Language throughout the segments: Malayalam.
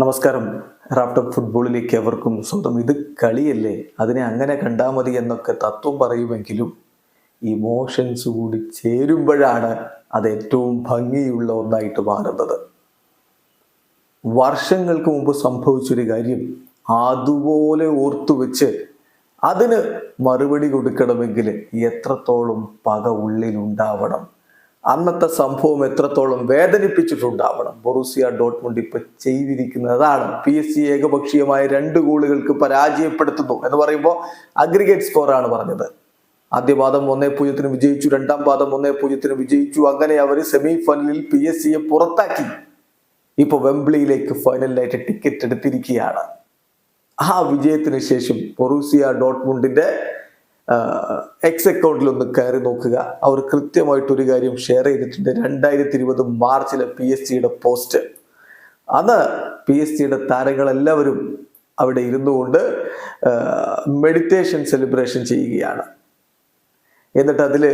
നമസ്കാരം. റാഫ്റ്റർ ഫുട്ബോളിലേക്ക് എവർക്കും സ്വന്തം. ഇത് കളിയല്ലേ, അതിനെ അങ്ങനെ കണ്ടാൽ മതി എന്നൊക്കെ തത്വം പറയുമെങ്കിലും ഇമോഷൻസ് കൂടി ചേരുമ്പോഴാണ് അത് ഏറ്റവും ഭംഗിയുള്ള ഒന്നായിട്ട് മാറുന്നത്. വർഷങ്ങൾക്ക് മുമ്പ് സംഭവിച്ചൊരു കാര്യം അതുപോലെ ഓർത്തുവെച്ച് അതിന് മറുപടി കൊടുക്കണമെങ്കിൽ എത്രത്തോളം പക ഉള്ളിലുണ്ടാവണം, അന്നത്തെ സംഭവം എത്രത്തോളം വേദനിപ്പിച്ചിട്ടുണ്ടാവണം. ബൊറൂസിയ ഡോർട്ട്മുണ്ട് ഇപ്പൊ ചെയ്തിരിക്കുന്നതാണ്. PSG ഏകപക്ഷീയമായ 2 ഗോളുകൾക്ക് പരാജയപ്പെടുത്തുന്നു എന്ന് പറയുമ്പോൾ അഗ്രിഗേറ്റ് സ്കോറാണ് പറഞ്ഞത്. ആദ്യ പാദം 1-0 വിജയിച്ചു, രണ്ടാം പാദം 1-0 വിജയിച്ചു. അങ്ങനെ അവർ സെമി ഫൈനലിൽ PSG പുറത്താക്കി. ഇപ്പൊ വെംബ്ലിയിലേക്ക് ഫൈനലിനായിട്ട് ടിക്കറ്റ് എടുത്തിരിക്കുകയാണ്. ആ വിജയത്തിന് ശേഷം ബൊറൂസിയ ഡോർട്ട്മുണ്ടിന്റെ എക്സ് അക്കൗണ്ടിൽ ഒന്ന് കയറി നോക്കുക. അവർ കൃത്യമായിട്ടൊരു കാര്യം ഷെയർ ചെയ്തിട്ടുണ്ട്. 2020 മാർച്ചിലെ PSG പോസ്റ്റ്. അന്ന് PSG താരങ്ങളെല്ലാവരും അവിടെ ഇരുന്നുകൊണ്ട് മെഡിറ്റേഷൻ സെലിബ്രേഷൻ ചെയ്യുകയാണ്. എന്നിട്ട് അതിൽ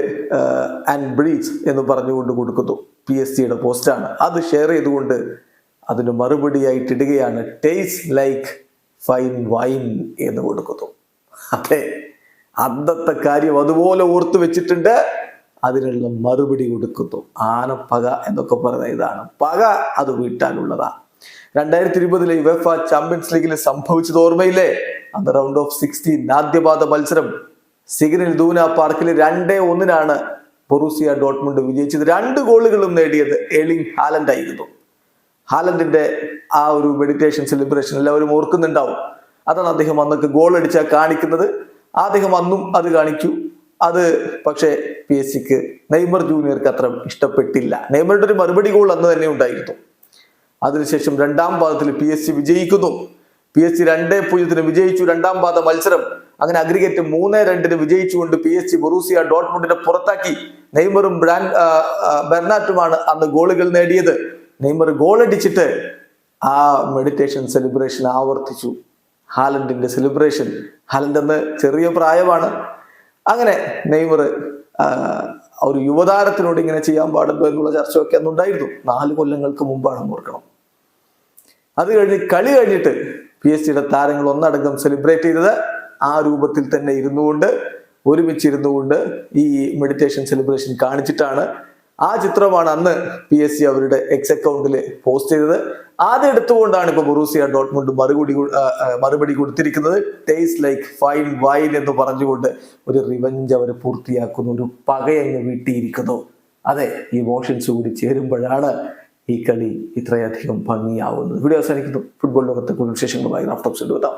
ആൻഡ് ബ്രീത്ത് എന്ന് പറഞ്ഞുകൊണ്ട് കൊടുക്കുന്നു. PSG പോസ്റ്റാണ്. അത് ഷെയർ ചെയ്തുകൊണ്ട് അതിന് മറുപടിയായിട്ട് ഇടുകയാണ് ടേസ്റ്റ് ലൈക്ക് ഫൈൻ വൈൻ എന്ന് കൊടുക്കുന്നു. അതെ, അന്നത്തെ കാര്യം അതുപോലെ ഓർത്തു വെച്ചിട്ടുണ്ട്. അതിനുള്ള മറുപടി കൊടുക്കുന്നു. ആനപ്പക എന്നൊക്കെ പറയുന്ന ഇതാണ്. പക അത് വീട്ടാനുള്ളതാ. 2020 യുവേഫ ചാമ്പ്യൻസ് ലീഗിൽ സംഭവിച്ചത് ഓർമ്മയില്ലേ? അന്ന് റൗണ്ട് ഓഫ് 16 ആദ്യപാദ മത്സരം സിഗ്നൽ ഇദൂന പാർക്കിൽ 2-1 ബൊറൂസിയ ഡോർട്ട്മുണ്ട് വിജയിച്ചത്. 2 ഗോളുകളും നേടിയത് എർലിംഗ് ഹാലൻഡ് ആയിരുന്നു. ഹാലൻഡിന്റെ ആ ഒരു മെഡിറ്റേഷൻ സെലിബ്രേഷൻ എല്ലാവരും ഓർക്കുന്നുണ്ടാവും. അതാണ് അദ്ദേഹം അന്നൊക്കെ ഗോൾ അടിച്ചാൽ കാണിക്കുന്നത്. അദ്ദേഹം അന്നും അത് കാണിച്ചു. അത് പക്ഷേ PSG നെയ്മർ ജൂനിയർക്ക് അത്ര ഇഷ്ടപ്പെട്ടില്ല. നെയ്മറുടെ ഒരു മറുപടി ഗോൾ അന്ന് തന്നെ ഉണ്ടായിരുന്നു. അതിനുശേഷം രണ്ടാം പാദത്തിൽ PSG വിജയിക്കുന്നു. PSG 2-0 വിജയിച്ചു രണ്ടാം പാദ മത്സരം. അങ്ങനെ അഗ്രിഗേറ്റ് 3-2 വിജയിച്ചുകൊണ്ട് PSG ബൊറൂസിയ ഡോർട്ട്മുണ്ടിനെ പുറത്താക്കി. നെയ്മറും ബെർനാറ്റുമാണ് അന്ന് ഗോളുകൾ നേടിയത്. നെയ്മർ ഗോൾ അടിച്ചിട്ട് ആ മെഡിറ്റേഷൻ സെലിബ്രേഷൻ ആവർത്തിച്ചു. ഹാലൻഡിന്റെ സെലിബ്രേഷൻ. ഹാലൻഡ് അന്ന് ചെറിയ പ്രായമാണ്. അങ്ങനെ നെയ്മർ ഒരു യുവതാരത്തിനോട് ഇങ്ങനെ ചെയ്യാൻ പാടുണ്ടോ എന്നുള്ള ചർച്ചയൊക്കെ അന്നുണ്ടായിരുന്നു. 4 കൊല്ലങ്ങൾക്ക് മുമ്പാണ് ഓർക്കണം. അത് കളി കഴിഞ്ഞിട്ട് PSG താരങ്ങൾ ഒന്നടങ്കം സെലിബ്രേറ്റ് ചെയ്തത് ആ രൂപത്തിൽ തന്നെ ഒരുമിച്ചിരുന്നുകൊണ്ട് ഈ മെഡിറ്റേഷൻ സെലിബ്രേഷൻ കാണിച്ചിട്ടാണ്. ആ ചിത്രമാണ് അന്ന് PSG അവരുടെ എക്സ് അക്കൗണ്ടിൽ പോസ്റ്റ് ചെയ്തത്. അതെടുത്തുകൊണ്ടാണ് ഇപ്പൊ ബൊറൂസിയ ഡോർട്ട്മുണ്ട് മറുപടി കൊടുത്തിരിക്കുന്നത്. ടേസ്റ്റ് ലൈക്ക് ഫൈൻ വൈൻ എന്ന് പറഞ്ഞുകൊണ്ട് ഒരു റിവഞ്ച് അവർ പൂർത്തിയാക്കുന്നു. ഒരു പകയങ്ങ് വീട്ടിയിരിക്കുന്നു. അതെ, ഇമോഷൻസ് കൂടി ചേരുമ്പോഴാണ് ഈ കളി ഇത്രയധികം ഭംഗിയാവുന്നത്. വീഡിയോ അവസാനിക്കുന്നു. ഫുട്ബോൾ ലോകത്തെ കൂടുതൽ വിശേഷങ്ങളുമായി റാഫ്റ്റോക്സ് എത്താം.